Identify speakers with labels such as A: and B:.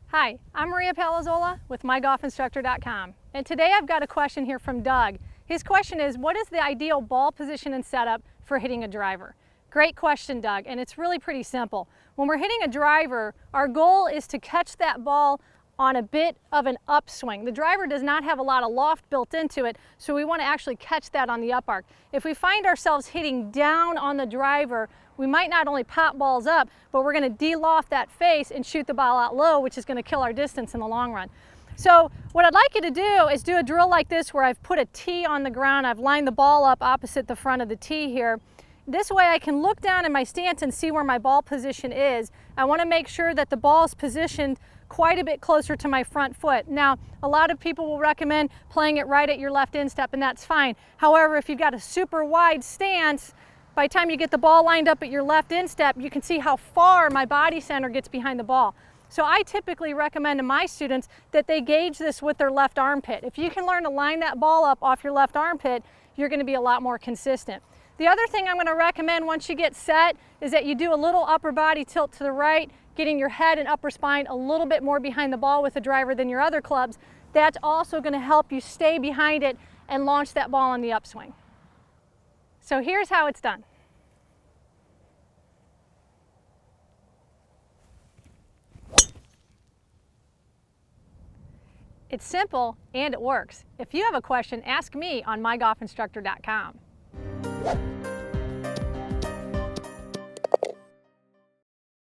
A: Hi, I'm Maria Palazzola with mygolfinstructor.com, and today I've got a question here from Doug. His question is, what is the ideal ball position and setup for hitting a driver? Great question, Doug, and it's really pretty simple. When we're hitting a driver, our goal is to catch that ball on a bit of an upswing. The driver does not have a lot of loft built into it, so we want to actually catch that on the up arc. If we find ourselves hitting down on the driver, we might not only pop balls up, but we're going to de-loft that face and shoot the ball out low, which is going to kill our distance in the long run. So what I'd like you to do is do a drill like this where I've put a tee on the ground. I've lined the ball up opposite the front of the tee here. This way I can look down in my stance and see where my ball position is. I want to make sure that the ball is positioned quite a bit closer to my front foot. Now, a lot of people will recommend playing it right at your left instep, and that's fine. However, if you've got a super wide stance, by the time you get the ball lined up at your left instep, you can see how far my body center gets behind the ball. So I typically recommend to my students that they gauge this with their left armpit. If you can learn to line that ball up off your left armpit, you're going to be a lot more consistent. The other thing I'm going to recommend once you get set is that you do a little upper body tilt to the right, getting your head and upper spine a little bit more behind the ball with the driver than your other clubs. That's also going to help you stay behind it and launch that ball on the upswing. So here's how it's done. It's simple and it works. If you have a question, ask me on mygolfinstructor.com.